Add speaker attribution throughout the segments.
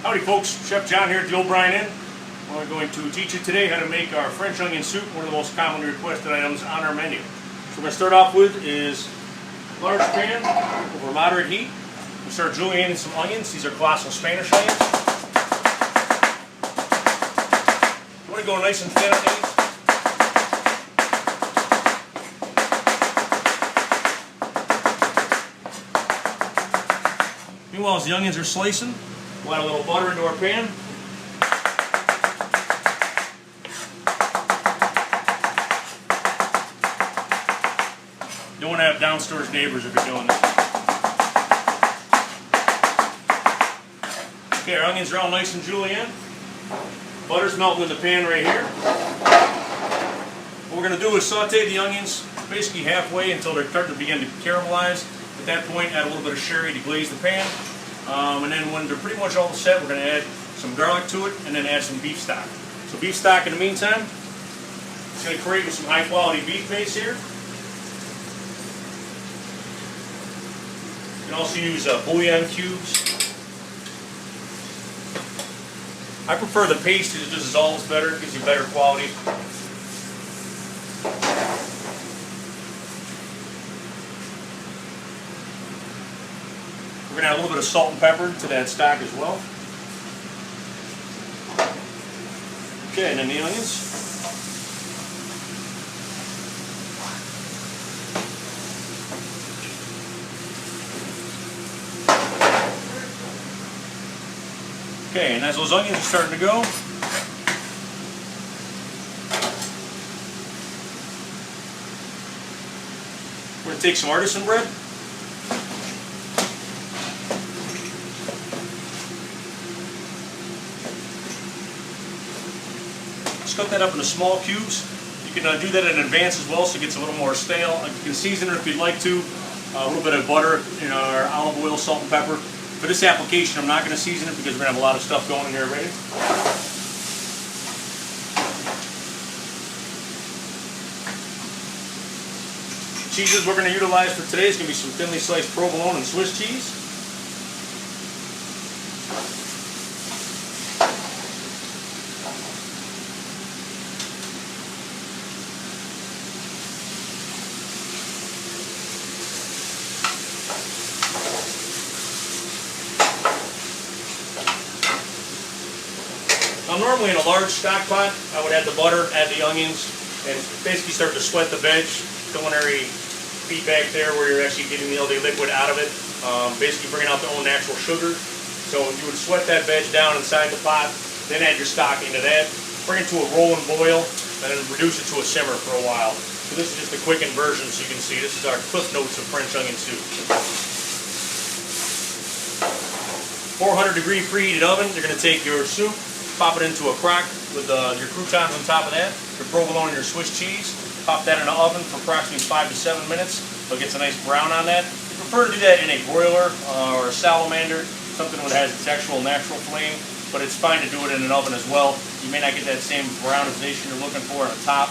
Speaker 1: Howdy folks, Chef John here at the Olde Bryan Inn. We're going to teach you today how to make our French onion soup, one of the most commonly requested items on our menu. So we're going to start off with is a large pan over moderate heat. We start julienning some onions. These are colossal Spanish onions. You want to go nice and thin on these. Meanwhile, as the onions are slicing, we'll add a little butter into our pan. You don't want to have downstairs neighbors if you're doing this. Okay, our onions are all nice and julienne. Butter's melting in the pan right here. What we're going to do is saute the onions basically halfway until they start to begin to caramelize. At that point, add a little bit of sherry to glaze the pan. And then when they're pretty much all set, we're going to add some garlic to it and then add some beef stock. So beef stock in the meantime, it's going to create with some high quality beef base here. You can also use bouillon cubes. I prefer the paste because it just dissolves better, gives you better quality. We're going to add a little bit of salt and pepper to that stock as well. Okay, and then the onions. Okay, and as those onions are starting to go, we're going to take some artisan bread. Just cut that up into small cubes. You can do that in advance as well so it gets a little more stale. You can season it if you'd like to. A little bit of butter, or olive oil, salt and pepper. For this application, I'm not going to season it because we're going to have a lot of stuff going in here already. Cheeses we're going to utilize for today is going to be some thinly sliced provolone and Swiss cheese. Now normally in a large stock pot, I would add the butter, add the onions, and basically start to sweat the veg. Culinary feedback there where you're actually getting the liquid out of it, basically bringing out the own natural sugar. So you would sweat that veg down inside the pot, then add your stock into that, bring it to a rolling boil, and then reduce it to a simmer for a while. So this is just a quickened version so you can see. This is our Cliff Notes of French onion soup. 400 degree preheated oven. You're going to take your soup, pop it into a crock with your croutons on top of that, your provolone and your Swiss cheese. Pop that in the oven for approximately 5 to 7 minutes. So it gets a nice brown on that. You prefer to do that in a broiler or a salamander, something that has its actual natural flame, but it's fine to do it in an oven as well. You may not get that same brownization you're looking for on the top,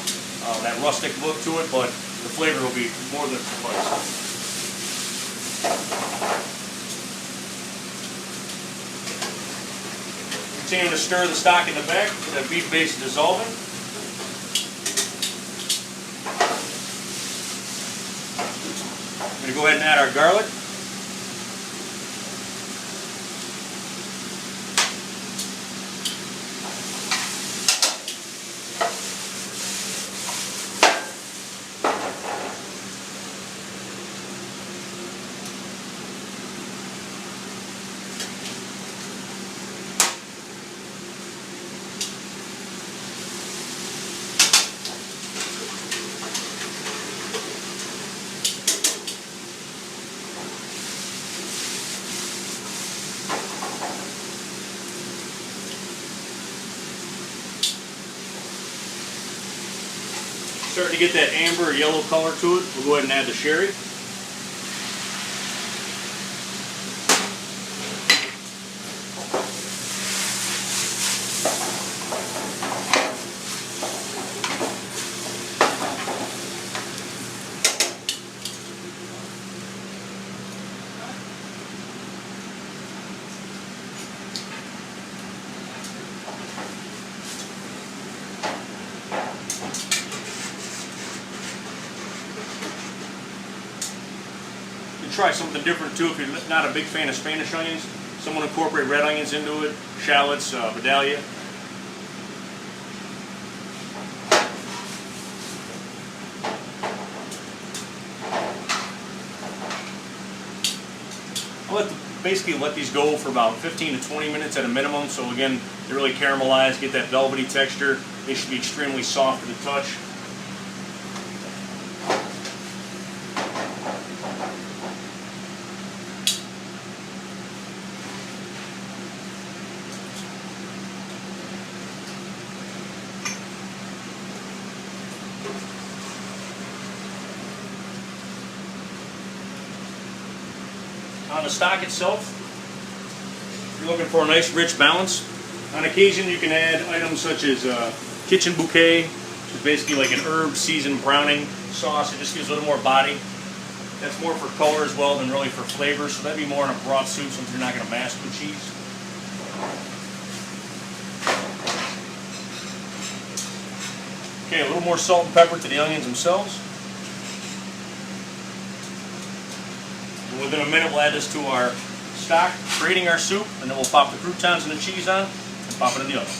Speaker 1: that rustic look to it, but the flavor will be more than suffice. Continue to stir the stock in the back so that beef base is dissolving. We're going to go ahead and add our garlic. Starting to get that amber or yellow color to it, we'll go ahead and add the sherry. You try something different too if you're not a big fan of Spanish onions. Someone incorporate red onions into it, shallots, vidalia. Basically let these go for about 15 to 20 minutes at a minimum. So again, they really caramelize, get that velvety texture. They should be extremely soft to the touch. On the stock itself, you're looking for a nice rich balance. On occasion you can add items such as kitchen bouquet, which is basically like an herb seasoned browning sauce. It just gives a little more body. That's more for color as well than really for flavor, so that'd be more in a broth soup since you're not going to mask the cheese. Okay, a little more salt and pepper to the onions themselves. Within a minute, we'll add this to our stock, creating our soup, and then we'll pop the croutons and the cheese on and pop it in the oven.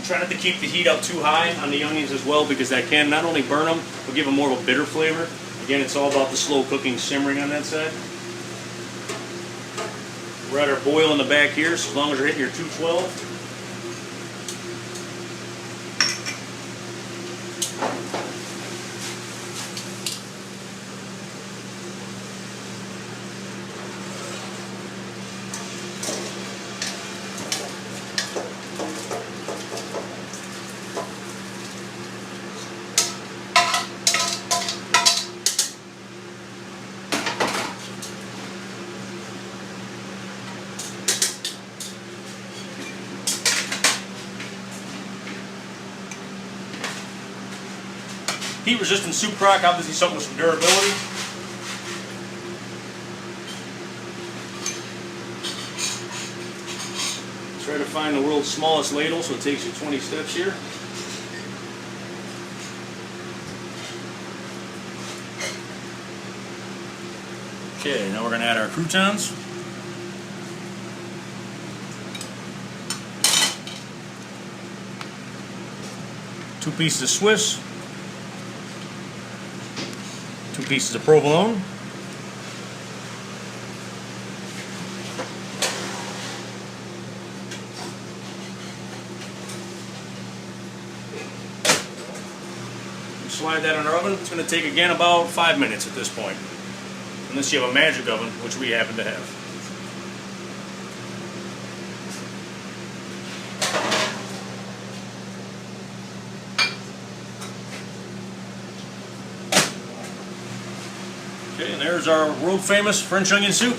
Speaker 1: Try not to keep the heat up too high on the onions as well, because that can not only burn them, but give them more of a bitter flavor. Again, it's all about the slow cooking, simmering on that side. We're at our boil in the back here, so as long as you're hitting your 212. Heat-resistant soup crock, obviously something with some durability. Try to find the world's smallest ladle, so it takes you 20 steps here. Okay, now we're going to add our croutons. Two pieces of Swiss. 2 pieces of provolone, slide that in our oven. It's going to take again about 5 minutes at this point, unless you have a magic oven, which we happen to have. Okay, and there's our world famous French onion soup.